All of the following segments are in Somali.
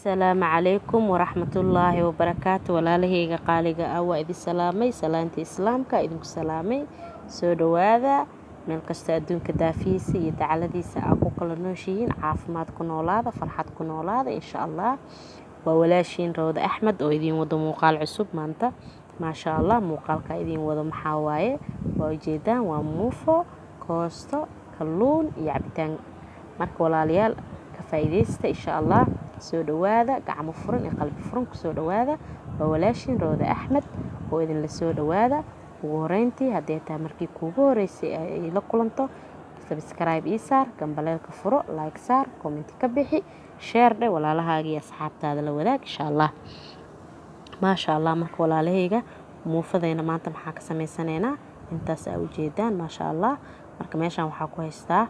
السلام عليكم ورحمة الله وبركاته walaalahayga qaaliga ah waa idin salaamay salaanta islaamka idinku salaamay soo dhawaada meel kasta adduunka daafiisa iyo dacaladiisa aad ku kala nooshihiin caafimaad ku noolaada farxad ku noolaada insha Allah waa walaashiin Rawda Axmed oo idin wado muuqaal cusub maanta maasha Allah muuqaalka idin wado maxaa waaye waa ujeedaan waa muufo koosto kalluun iyo cabitaan marka walaalayaal ka faa'iideysta insha Allah soo dhawaada gacmo furan iyo qalbi furan ku soo dhawaada waa walaashiin Rawda Axmed oo idin la soo dhawaada ugu horeyntii haddii taa markii kuugu horeysay ay la kulanto subscribe ii saar gambaleelka furo like saar comment ka bixi share dhe walaalahaaga iyo asxaabtaada la wadaag insha Allah maasha Allah marka walaalahayga muufadayna maanta maxaa ka sameysanaynaa intaas aad u jeedaan maasha Allah marka meeshan waxaa ku haystaa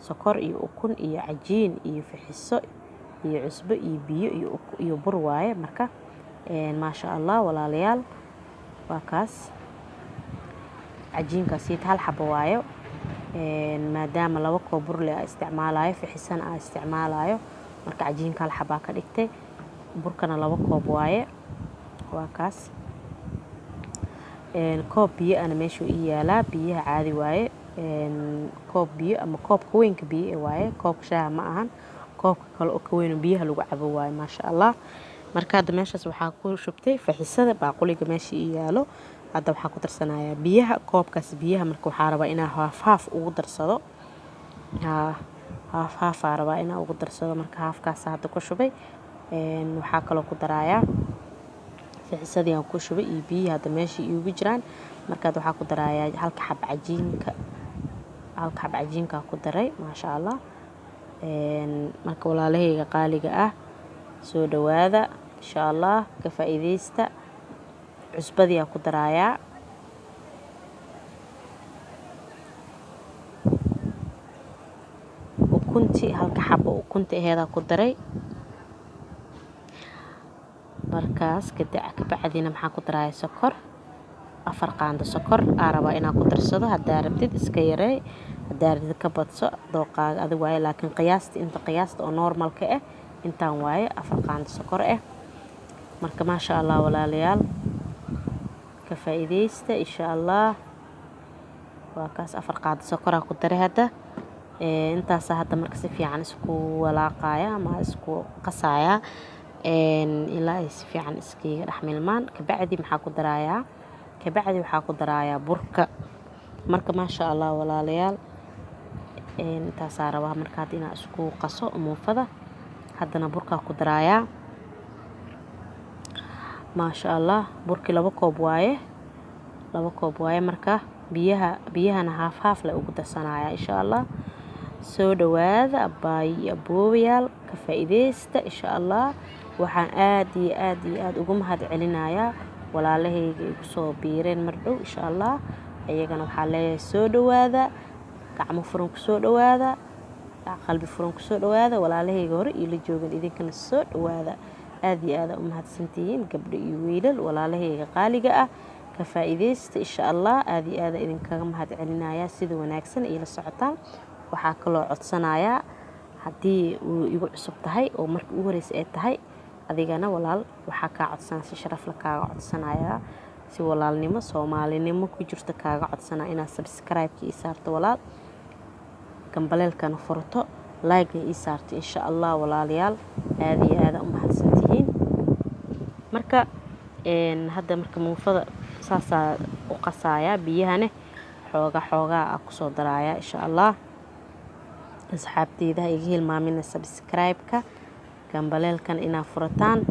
sokor iyo ukun iyo cajiin iyo fixiso iyo cusbo iyo biyo iyo bur waaye marka maasha Allah walaalayaal waa kaas cajiinkaas hal xabo waaye maadaama laba koob bur leh isticmaalayo fixisana aan isticmaalayo marka cajiinka hal xabo ka dhigtay burkana laba koob waaye waa kaas koob biyo ana meesha ii yaala biyaha caadi waaye koob biyo ama koobka weynka biyo waaye koobka shaaha ma ahan koobka kale oo ka weyn biyaha lagu cabo waaye maasha Allah marka hadda meeshaas waxaa ku shubtay fixisada baaquliga meesha ii yaalo hadda waxaa ku darsanayaa biyaha koobkaas biyaha marka waxaa rabaa inaan haaf ugu darsado haaf rabaa inaan ugu darsado marka haafkaas hadda ku shubay waxaa kaloo ku darayaa fixisadii aan ku shubay iyo biyaha hadda meesha iigu jiraan marka waxaa ku darayaa halka xab cajiinka ku daray maasha Allah marka walaalahayga qaaliga ah soo dhawaada insha Allah ka faa'iideysta cusbadii aan ku darayaa ukunti halka xabo ukunti aheeda ku daray markaas ka bacdina maxaa ku darayaa sokor 4 qaando sokor aan rabaa inaan ku darsado hadaa rabtid iska yareey hadaa rabtid ka badso dooqaaga adiga waaye laakiin qiyaasta oo normalka ah intaan waaye 4 qaando sokor ah marka maasha Allah walaalayaal ka faa'iideysta insha Allah waa kaas 4 qaando sokor aan ku daray hadda intaas hadda marka si fiican isku walaaqaya ama isku qasaya ilaa ay si fiican iskiga dhaxmilmaan ka bacdi waxaa ku darayaa burka marka maasha Allah walaalayaal intaas rabaa marka inaan isku qaso muufada haddana burka ku darayaa maasha Allah burkii 2 koob waaye marka biyahana haaf la ugu darsanaya insha Allah soo dhawaada abooyaal ka faa'iideysta insha Allah waxaan aad iyo aad ugu mahad celinayaa walaalahayga igu soo biireen mar dhow insha Allah ayagana waxaa leeyahay soo dhawaada gacmo furan ku soo dhawaada qalbi furan ku soo dhawaada walaalahayga hore ila joogan idinkana soo dhawaada aad iyo aad u mahadsantihiin gabdho iyo wiilal walaalahayga qaaliga ah ka faa'iideysta insha Allah aad iyo aad idinkaga mahad celinayaa sida wanaagsan ila socotaan waxaa kaloo codsanayaa haddii uu igu cusub tahay oo markii ugu horeysay ay tahay adigana walaal waxaa ka codsanaa si sharaf la kaaga codsanayaa si walaalnimo Soomaalinimo ku jirto kaaga codsanaa inaad subscribe ii saarto walaal gambaleelkana furto like ii saarto insha Allah walaalayaal aad iyo aad u mahadsantihiin marka hadda marka muufada saasa u qasaya biyahana xoogaa ku soo daraya insha Allah asxaabteyda iga hilmaamina subscribe-ka gambaleelkan inaa furataan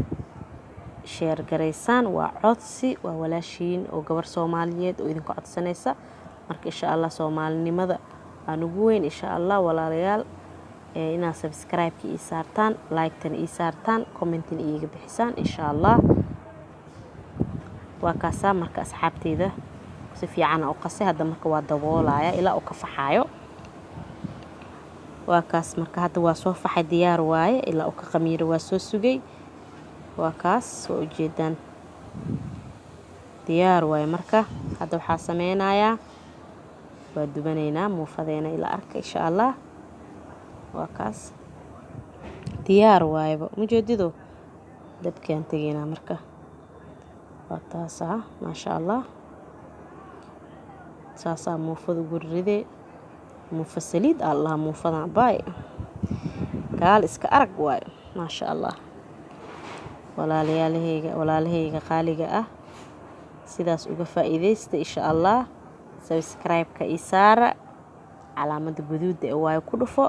share gareysaan waa codsi waa walaashiin oo gabar Soomaaliyeed oo idinku codsanaysa marka insha Allah Soomaalinimada aan ugu weyn insha Allah walaalayaal inaa subscribe-ka ii saartaan like-tan ii saartaan comment-in iiga bixisaan insha Allah waa kaasa marka asxaabteyda si fiican u qasay hadda marka waa daboolaya ilaa uu ka faxayo waa kaas marka hadda waa soo faxay diyaar waaye ilaa uu ka qamiiro waa soo sugay waa kaas soo ujeedaan diyaar waaye marka hadda waxaa sameynayaa waa dubanaynaa muufadeena ila arka insha Allah waa kaas diyaar waayba mujeedido dabkaan tegaynaa marka waa taasaa maasha allah saasaa muufada ugu ridee muufa saliid allah muufadan baay gaal iska arag waayo maasha allah walaalahayga qaaliga ah sidaas uga faa'iideysta insha allah subscribe-ka ii saara calaamada guduuda ee waayo ku dhufo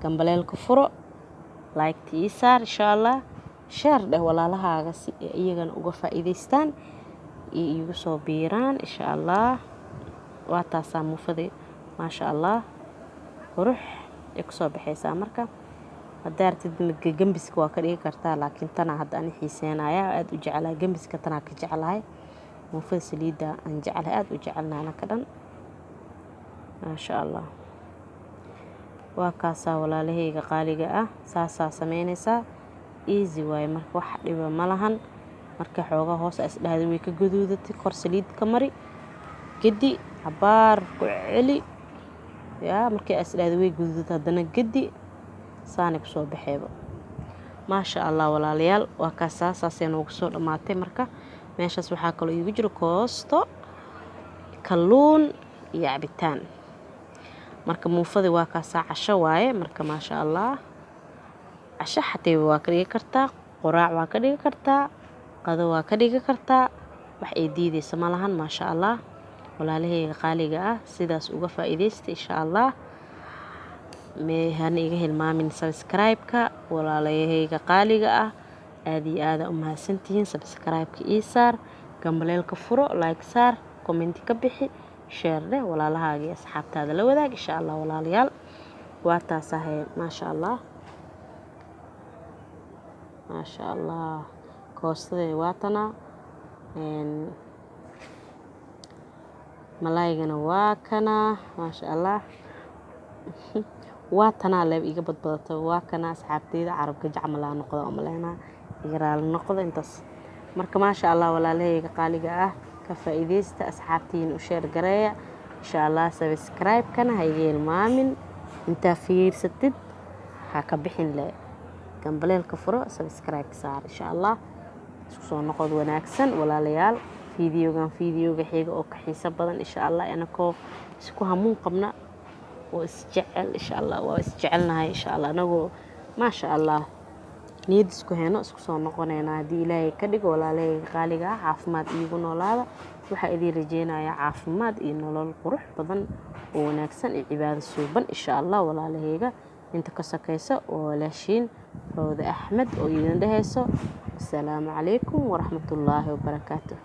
gambaleelka furo like-ta ii saar insha allah share dheh walaalahaaga si iyagana uga faa'iideystaan iyo iigu soo biiraan insha allah waa taasaa muufada maasha allah qurux ay kusoo baxaysaa marka haddaa artid gambiska waa ka dhigi kartaa laakiin tanaa hadda ani xiiseenaya aad u jeclahay gambiska tanaa ka jeclahay muufada saliidda aan jeclahay aad u jecelnahay anaka dhan maasha allah waa kaasaa walaalahayga qaaliga ah saasaa samaynaysaa easy waaye marka wax dhiba ma lahan marka xoogaa hoos isdhahda way ka gaduudatay kor saliid ka mari gedi cabaar ku celi yaa markii isdhahda way gaduudatay haddana gedi saani kusoo baxeeba maasha allah walaalayaal waa kaasaa saasay noogu soo dhammaatay marka meeshaas waxaa kaloo iigu jiro koosto kalluun iyo cabitaan marka muufadii waa kaasaa casho waaye marka maasha allah casho xatayba waa ka dhigi kartaa quraac waa ka dhigi kartaa qado waa ka dhigi kartaa wax ay diidaysa ma lahan maasha allah walaalahayga qaaliga ah sidaas uga faa'iideysta insha allah hana iga hilmaamin subscribe-ka walaalahayga qaaliga ah aad iyo aada u mahadsantihiin subscribe-ka ii saar gambaleelka furo like saar commenti ka bixi share dheh walaalahaaga iyo asxaabtaada la wadaag insha allah walaalayaal waa taasahay maasha allah maasha allah koostada waa tanaa malaygana waa kana maasha allah waa tanaa leeb iga badbadato waa kana asxaabteyda carabka jacmalaa noqda oo maleynaa iga raali noqda intaas marka maasha allah walaalahayga qaaliga ah ka faa'iideysta asxaabtiin u share gareeya insha allah subscribe-kana ha iga hilmaamin intaa fiirsatid ha ka bixin le gambaleelka furo subscribe saar insha allah isku soo noqod wanaagsan walaalayaal fiidiyowga xiga oo ka xiiso badan insha allah anakoo isku hamuun qabna oo isjecel insha allah waa isjecelnahay insha allah anagoo maasha allah niyad isku heeno isku soo noqonaynaa haddii ilaahay ka dhigo walaalahayga qaaliga ah caafimaad iigu noolaada waxaa idiin rajeynayaa caafimaad iyo nolol qurux badan oo wanaagsan iyo cibaado suuban insha allah walaalahayga inta ka sakaysa oo walaashiin Rawda Axmed oo idin dhahayso assalaamu calaykum waraxmatullaahi wabarakaatuh